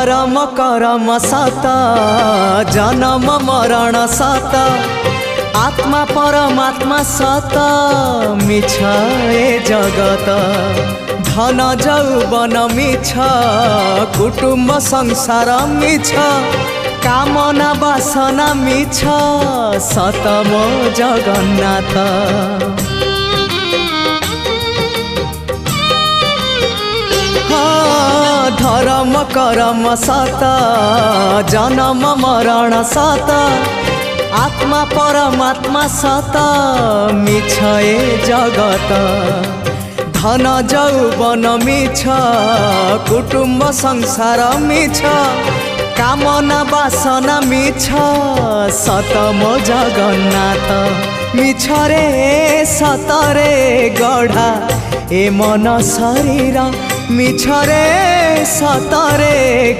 धर्म करम सत जन्म मरण सत आत्मा परमात्मा सत मिछ ए जगत धन जौवन मिछ कुटुम्ब संसार मिछ कामना वासना मिछ सत मो जगन्नाथ। धर्म करम सत जन्म मरण सत आत्मा परमात्मा सत मिछ ए जगत धन जौवन मिछ कुटुम्ब संसार मिछ कामना वासना मिछ सत मो जगन्नाथ। मिछ रे सत रे गढ़ा ए मन शरीर मिछ रे सत रे।